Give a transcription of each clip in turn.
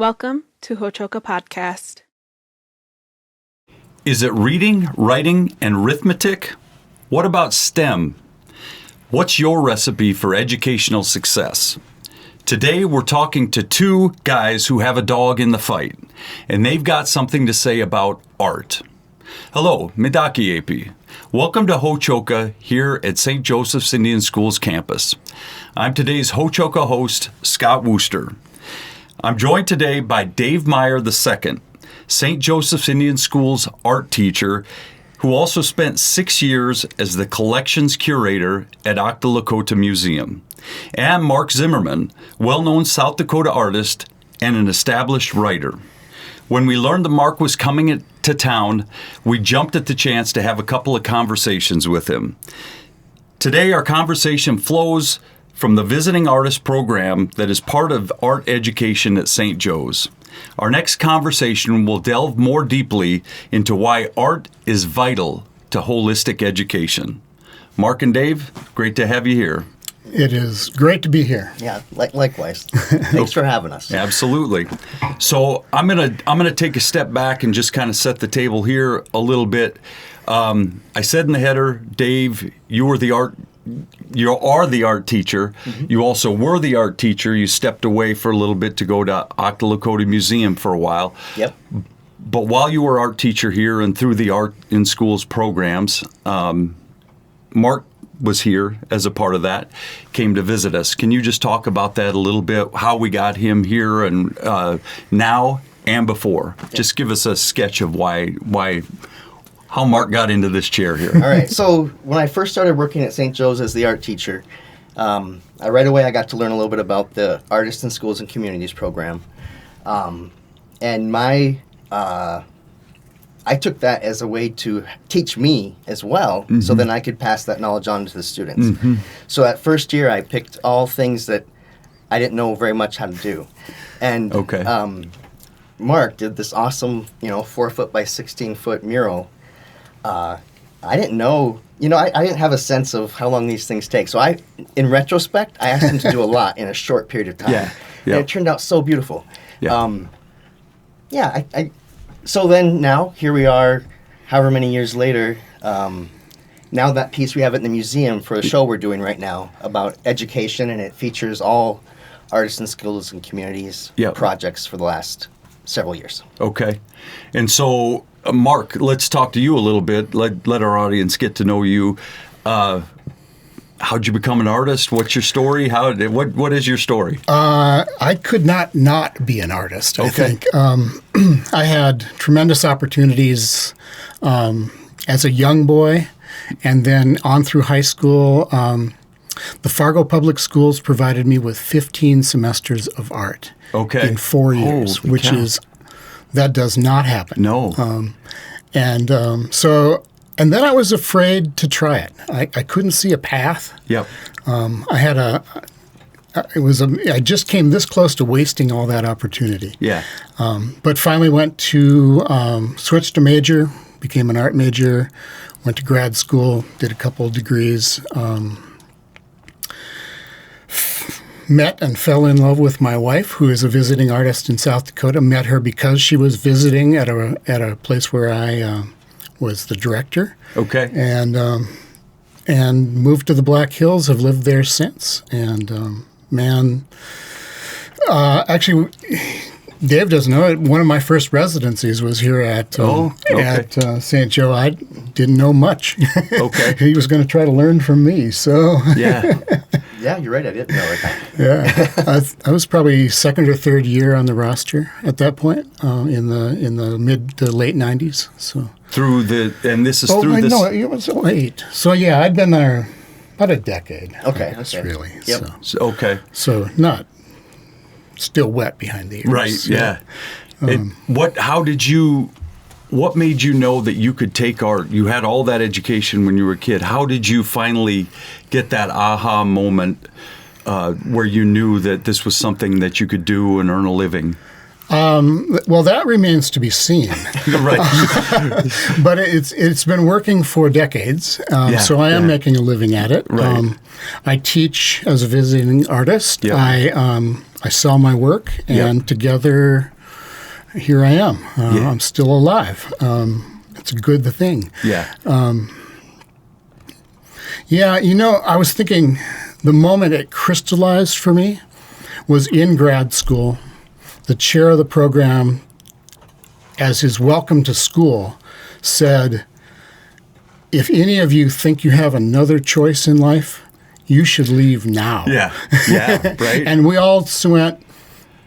Welcome to Hochoka Podcast. Is it reading, writing, and arithmetic? What about STEM? What's your recipe for educational success? Today we're talking to two guys who have a dog in the fight, and they've got something to say about art. Hello, Midaki AP. Welcome to Hochoka here at St. Joseph's Indian Schools campus. I'm today's Hochoka host, Scott Wooster. I'm joined today by Dave Meyer II, St. Joseph's Indian Schools art teacher, who also spent 6 years as the collections curator at Lakota Museum, and Mark Zimmerman, well-known South Dakota artist and an established writer. When we learned that Mark was coming to town, we jumped at the chance to have a couple of conversations with him. Today, our conversation flows from the Visiting Artist program that is part of art education at St. Joe's. Our next conversation will delve more deeply into why art is vital to holistic education. Mark and Dave, great to have you here. It is great to be here. Yeah, likewise. Thanks for having us. Absolutely. So I'm gonna take a step back and just kind of set the table here a little bit. I said in the header, Dave, you are the art teacher. Mm-hmm. You also were the art teacher. You stepped away for a little bit to go to Lakota Museum for a while. Yep. But while you were art teacher here and through the Art in Schools programs, Mark was here as a part of that, came to visit us. Can you just talk about that a little bit, how we got him here and now and before? Yeah. Just give us a sketch of how Mark got into this chair here. All right. So when I first started working at St. Joe's as the art teacher, right away I got to learn a little bit about the Artists in Schools and Communities program. And I took that as a way to teach me as well, mm-hmm. so then I could pass that knowledge on to the students. Mm-hmm. So that first year I picked all things that I didn't know very much how to do. And Mark did this awesome, 4-foot by 16-foot mural. I didn't know, I didn't have a sense of how long these things take. So in retrospect, I asked him to do a lot in a short period of time. Yeah. Yep. And it turned out so beautiful. Yeah. So then now, here we are, however many years later, now that piece we have in the museum for a show we're doing right now about education, and it features all Artists in Schools and Communities projects for the last several years. Okay. And so, Mark, let's talk to you a little bit. Let our audience get to know you. How'd you become an artist? What's your story? What is your story? I could not be an artist, I think. I had tremendous opportunities as a young boy, and then on through high school. The Fargo Public Schools provided me with 15 semesters of art in 4 years, that does not happen. No. And then I was afraid to try it. I couldn't see a path. Yep. I just came this close to wasting all that opportunity. Yeah. But finally switched a major, became an art major, went to grad school, did a couple of degrees, met and fell in love with my wife, who is a visiting artist in South Dakota. Met her because she was visiting at a place where I was the director. Okay. And moved to the Black Hills. Have lived there since. And actually, Dave doesn't know it. One of my first residencies was here at St. Joe. I didn't know much. Okay. He was going to try to learn from me. So yeah. Yeah, you're right. I didn't know it. Yeah, I was probably second or third year on the roster at that point in the mid to late '90s. So No, it was 08. So yeah, I'd been there about a decade. Okay. Really. Yep. So not still wet behind the ears. Right. Yeah. What made you know that you could take art? You had all that education when you were a kid. How did you finally get that aha moment where you knew that this was something that you could do and earn a living? Well, that remains to be seen. Right. But it's been working for decades, so I am making a living at it. Right. I teach as a visiting artist. Yeah. I sell my work, and together, here I am. I'm still alive. It's a good thing. Yeah. I was thinking the moment it crystallized for me was in grad school. The chair of the program, as his welcome to school, said, if any of you think you have another choice in life, you should leave now. Yeah, right. And we all went,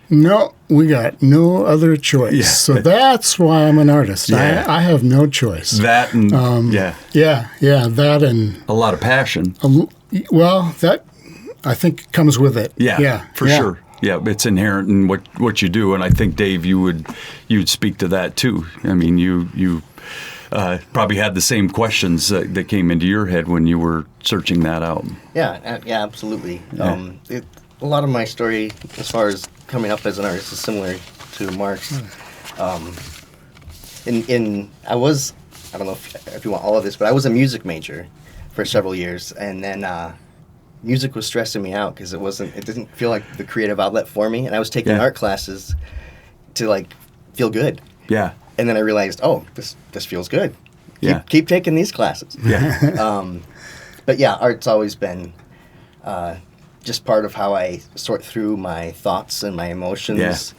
no, we got no other choice. Yeah. So that's why I'm an artist. Yeah. I have no choice. That and, that and... a lot of passion. That, I think, comes with it. Yeah, for sure. Yeah, it's inherent in what you do, and I think, Dave, you'd speak to that too. I mean, you probably had the same questions that came into your head when you were searching that out. Yeah, absolutely. Yeah. A lot of my story, as far as coming up as an artist, is similar to Mark's. I don't know if you want all of this, but I was a music major for several years, and then music was stressing me out because it didn't feel like the creative outlet for me, and I was taking art classes to feel good. Yeah. And then I realized, this feels good. Keep taking these classes. Yeah. But yeah, art's always been just part of how I sort through my thoughts and my emotions.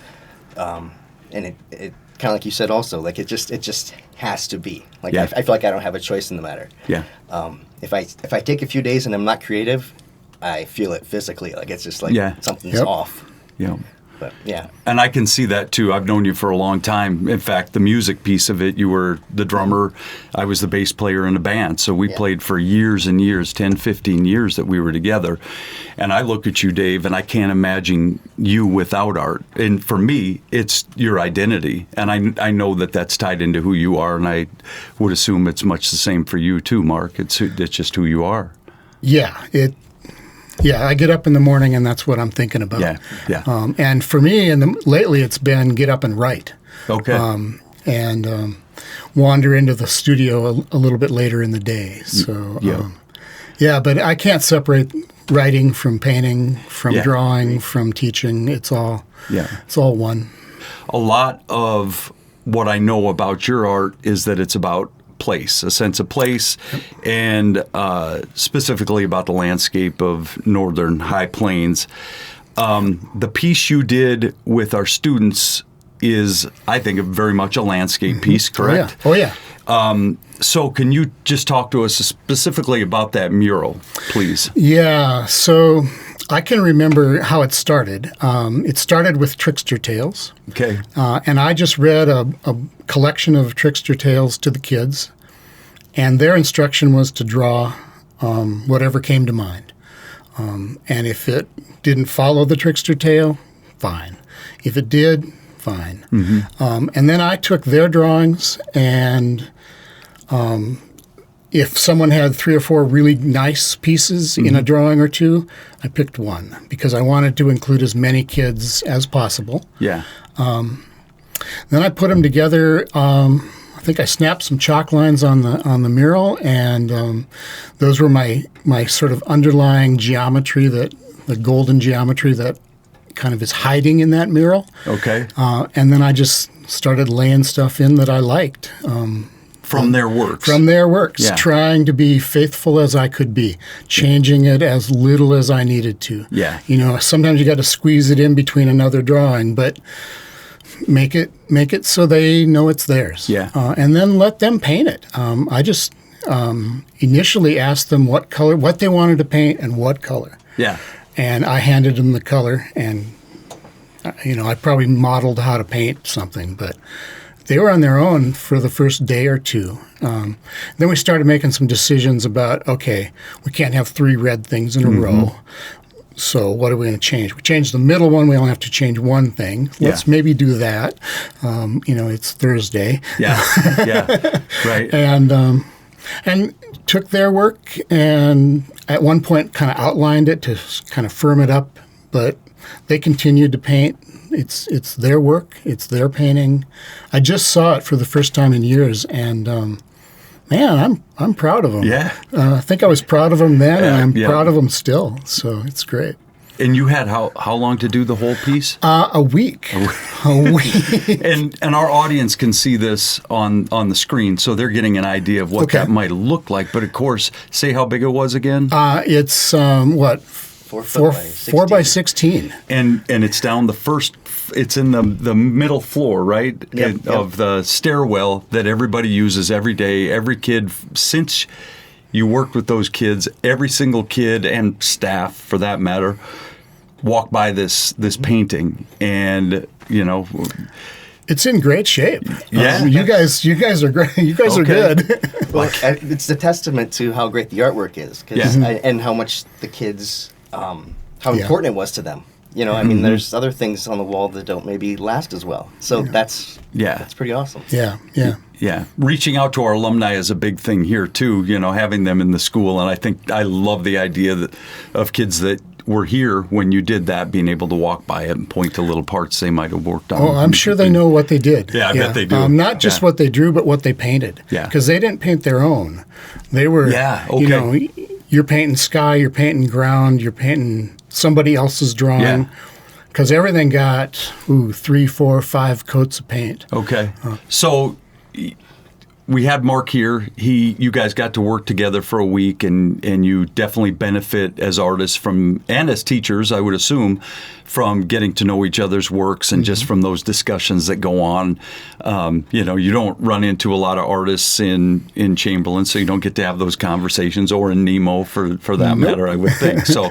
Yeah. And it kind of like you said also, it just has to be. I feel like I don't have a choice in the matter. Yeah. If I take a few days and I'm not creative, I feel it physically. It's just something's off. Yeah. But yeah. And I can see that too. I've known you for a long time. In fact, the music piece of it, you were the drummer. I was the bass player in a band. So we played for years and years, 10, 15 years that we were together. And I look at you, Dave, and I can't imagine you without art. And for me, it's your identity. And I know that that's tied into who you are. And I would assume it's much the same for you too, Mark. It's just who you are. Yeah, I get up in the morning and that's what I'm thinking about. Yeah. And for me, lately it's been get up and write. Okay. And wander into the studio a little bit later in the day. So, but I can't separate writing from painting, from drawing, from teaching. It's all one. A lot of what I know about your art is that it's about place, a sense of place, and specifically about the landscape of northern high plains. The piece you did with our students is, I think, very much a landscape piece, correct? Oh, yeah. So can you just talk to us specifically about that mural, please? Yeah, so I can remember how it started. It started with Trickster Tales. Okay. And I just read a collection of Trickster Tales to the kids, and their instruction was to draw whatever came to mind. And if it didn't follow the Trickster Tale, fine. If it did, fine. Mm-hmm. And then I took their drawings, and if someone had 3 or 4 really nice pieces in a drawing or two, I picked one because I wanted to include as many kids as possible. Yeah. Then I put them together. I think I snapped some chalk lines on the mural, and those were my sort of underlying geometry, the golden geometry that kind of is hiding in that mural. Okay. And then I just started laying stuff in that I liked. From their works. From their works, trying to be faithful as I could be, changing it as little as I needed to. Yeah. Sometimes you got to squeeze it in between another drawing, but make it so they know it's theirs. Yeah. And then let them paint it. I just initially asked them what they wanted to paint and what color. Yeah. And I handed them the color, and I probably modeled how to paint something, but they were on their own for the first day or two. Then we started making some decisions about, okay, we can't have 3 red things in a row. So what are we going to change? We changed the middle one. We only have to change one thing. Let's maybe do that. It's Thursday. Yeah, yeah, right. And took their work and at one point kind of outlined it to kind of firm it up. But they continued to paint. It's their work. It's their painting. I just saw it for the first time in years, and man, I'm proud of them. Yeah. I think I was proud of them then, and I'm proud of them still. So it's great. And you had how long to do the whole piece? A week. A week. And our audience can see this on the screen, so they're getting an idea of what that might look like. But of course, say how big it was again. It's what? 4 by 16. And it's down the first. It's in the middle floor, right? Yep. Of the stairwell that everybody uses every day. Every kid since you worked with those kids, every single kid and staff, for that matter, walk by this painting, and it's in great shape. Yeah, you guys are great. You guys are good. Well, it's a testament to how great the artwork is, and how much the kids, how important it was to them. I mean, there's other things on the wall that don't maybe last as well. So that's pretty awesome. Yeah. Reaching out to our alumni is a big thing here too. Having them in the school, and I love the idea of kids that were here when you did that, being able to walk by it and point to little parts they might have worked on. Oh, I'm sure they know what they did. Yeah, I bet they do. Not just what they drew, but what they painted. Yeah, because they didn't paint their own. They were. Yeah. Okay. You're painting sky. You're painting ground. You're painting somebody else's drawing. Yeah. Because everything got 3, 4, 5 coats of paint. Okay. So we had Mark here. You guys got to work together for a week, and you definitely benefit as artists and as teachers, I would assume, from getting to know each other's works and just from those discussions that go on. You don't run into a lot of artists in Chamberlain, so you don't get to have those conversations, or in Nemo for that matter, I would think. So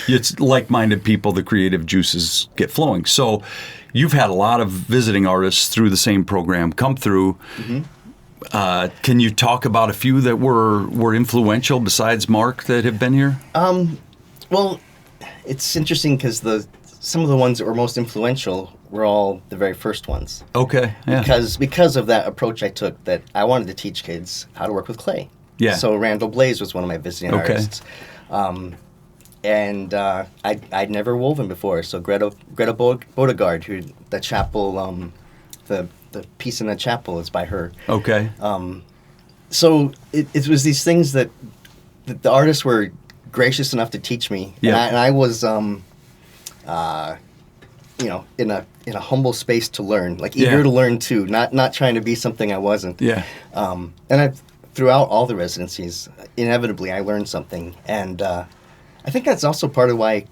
it's like-minded people, the creative juices get flowing. So you've had a lot of visiting artists through the same program come through. Can you talk about a few that were influential besides Mark that have been here? Well, it's interesting because some of the ones that were most influential were all the very first ones. Okay. Yeah. Because of that approach I took, that I wanted to teach kids how to work with clay. Yeah. So Randall Blaze was one of my visiting artists. And I'd never woven before. So Greta Bodegard, who the chapel, the piece in the chapel is by her. Okay. So it was these things that the artists were gracious enough to teach me. Yeah. And I was, in a humble space to learn, like eager to learn too, not trying to be something I wasn't. Yeah. And throughout all the residencies, inevitably I learned something, and I think that's also part of why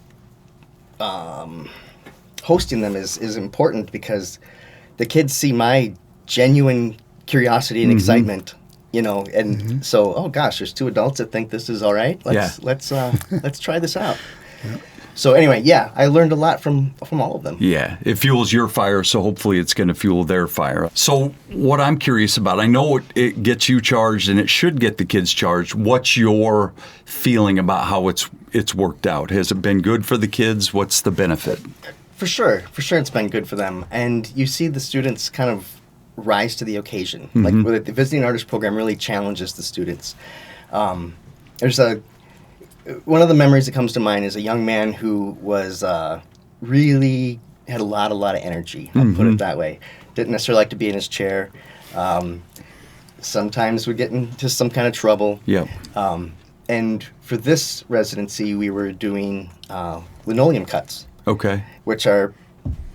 hosting them is important, because the kids see my genuine curiosity and excitement, and so, oh gosh, there's 2 adults that think this is all right. Let's try this out. Yeah. So anyway, I learned a lot from all of them. Yeah, it fuels your fire, so hopefully it's going to fuel their fire. So what I'm curious about, I know it gets you charged, and it should get the kids charged. What's your feeling about how it's worked out? Has it been good for the kids? What's the benefit? For sure it's been good for them. And you see the students kind of rise to the occasion. Like the Visiting Artist Program really challenges the students. There's one of the memories that comes to mind is a young man who was really had a lot of energy. I'll put it that way. Didn't necessarily like to be in his chair. Sometimes would get into some kind of trouble. Yeah. And for this residency, we were doing linoleum cuts. Okay. Which are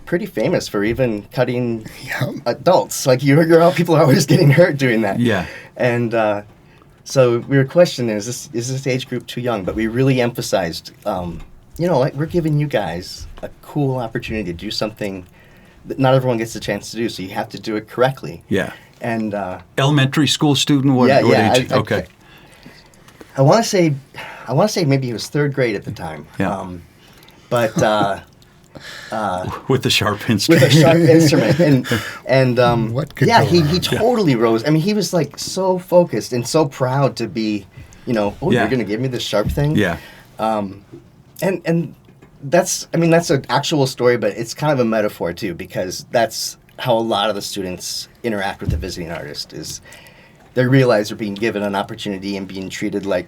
pretty famous for even cutting adults. Like people are always getting hurt doing that. Yeah. And so we were questioning, is this age group too young? But we really emphasized, we're giving you guys a cool opportunity to do something that not everyone gets the chance to do. So you have to do it correctly. Yeah. And elementary school student. What age? Okay. I want to say maybe he was 3rd grade at the time. Yeah. But with a sharp instrument. And what could he totally rose. I mean, he was like so focused and so proud to be, you're going to give me this sharp thing. Yeah. And that's an actual story, but it's kind of a metaphor too, because that's how a lot of the students interact with the visiting artist. Is they realize they're being given an opportunity and being treated like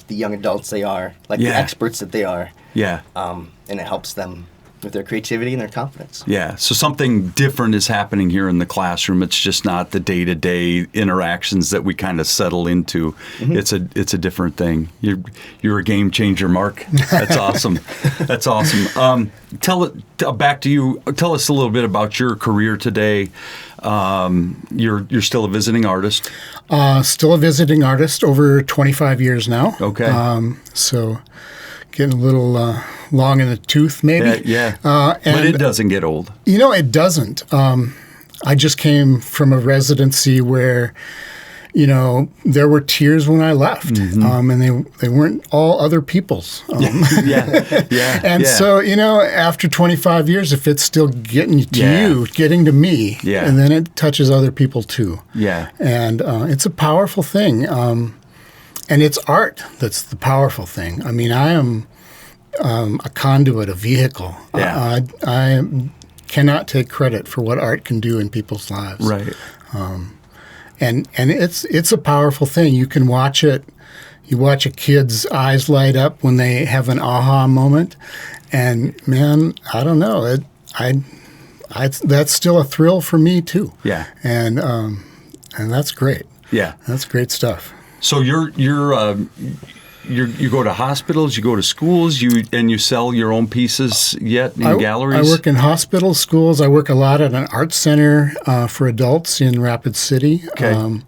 the young adults they are, like the experts that they are. Yeah. And it helps them with their creativity and their confidence. Yeah, so something different is happening here in the classroom. It's just not the day-to-day interactions that we kind of settle into. Mm-hmm. It's a different thing. You're a game changer, Mark. That's awesome. That's awesome. Back to you. Tell us a little bit about your career today. You're still a visiting artist. Still a visiting artist, over 25 years now. Okay. So getting a little long in the tooth, maybe. Yeah. But it doesn't get old. It doesn't. I just came from a residency where, there were tears when I left, and they weren't all other people's. And so, after 25 years, if it's still getting to you, getting to me, and then it touches other people too. Yeah. And it's a powerful thing. And it's art that's the powerful thing. I mean, I am a conduit, a vehicle. Yeah. I cannot take credit for what art can do in people's lives. Right. And it's a powerful thing. You can watch it. You watch a kid's eyes light up when they have an aha moment, and man, I don't know. That's still a thrill for me too. Yeah. And that's great. Yeah. That's great stuff. So you go to hospitals, you go to schools, you sell your own pieces in galleries? I work in hospitals, schools. I work a lot at an art center for adults in Rapid City. Okay.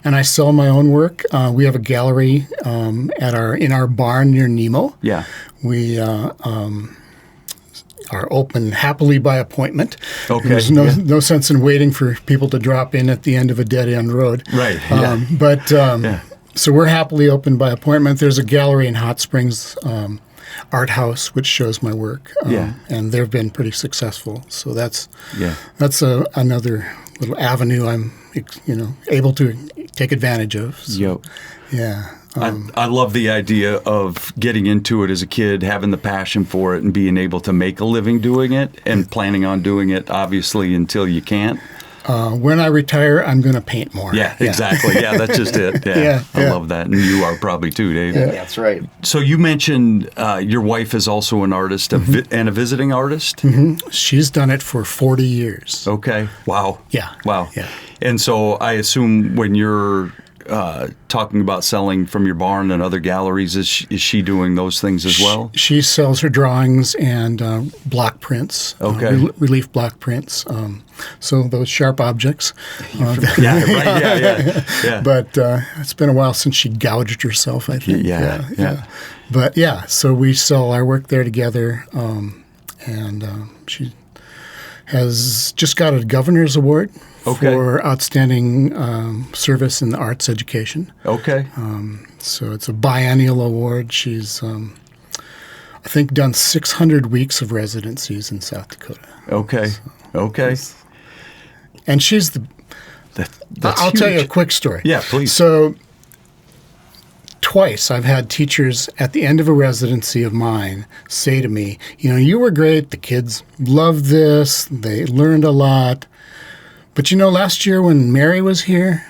And I sell my own work. We have a gallery in our barn near Nemo. Yeah. We are open happily by appointment. Okay. There's no sense in waiting for people to drop in at the end of a dead-end road. Right. Yeah. So we're happily open by appointment. There's a gallery in Hot Springs Art House which shows my work. And they've been pretty successful. So that's another little avenue I'm able to take advantage of. So, yep. Yeah. I love the idea of getting into it as a kid, having the passion for it, and being able to make a living doing it, and planning on doing it, obviously, until you can't. When I retire, I'm going to paint more. Yeah, exactly. Yeah, that's just it. Yeah, I love that. And you are probably too, Dave. Yeah, that's right. So you mentioned your wife is also an artist and a visiting artist? Mm-hmm. She's done it for 40 years. Okay. Wow. Yeah. Wow. Yeah. And so I assume when you're talking about selling from your barn and other galleries, is she doing those things as well? She sells her drawings and block prints, relief block prints. So those sharp objects. Yeah. But it's been a while since she gouged herself, I think. Yeah. But so we sell our work there together, and she has just got a governor's award for outstanding service in the arts education. Okay. So it's a biennial award. She's, I think, done 600 weeks of residencies in South Dakota. Okay. Okay. And she's I'll tell you a quick story. Yeah, please. So twice I've had teachers at the end of a residency of mine say to me, you were great. The kids loved this. They learned a lot. But last year when Mary was here,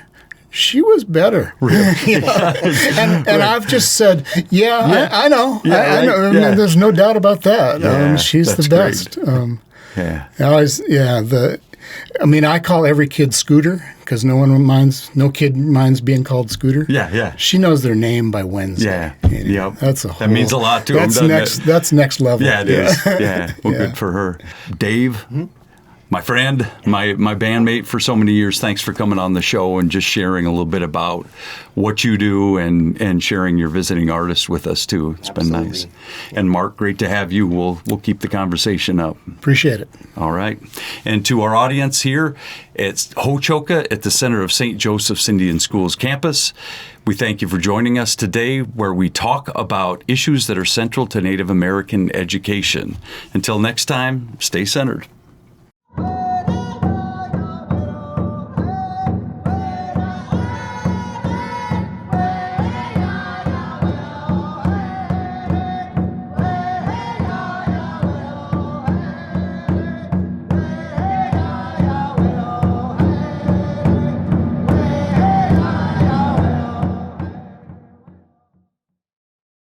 she was better. Really? And I've just said, I know. Yeah, I know. Yeah. There's no doubt about that. She's the best. I call every kid Scooter because no kid minds being called Scooter. Yeah. She knows their name by Wednesday. Yeah. That means a lot to them, doesn't it? That's next level. Yeah, it is. Yeah. Well, good for her. Dave, my friend, my bandmate for so many years, thanks for coming on the show and just sharing a little bit about what you do and sharing your visiting artist with us, too. It's been nice. And Mark, great to have you. We'll keep the conversation up. Appreciate it. All right. And to our audience here, it's Ho-Chokeh at the center of St. Joseph's Indian Schools campus. We thank you for joining us today, where we talk about issues that are central to Native American education. Until next time, stay centered.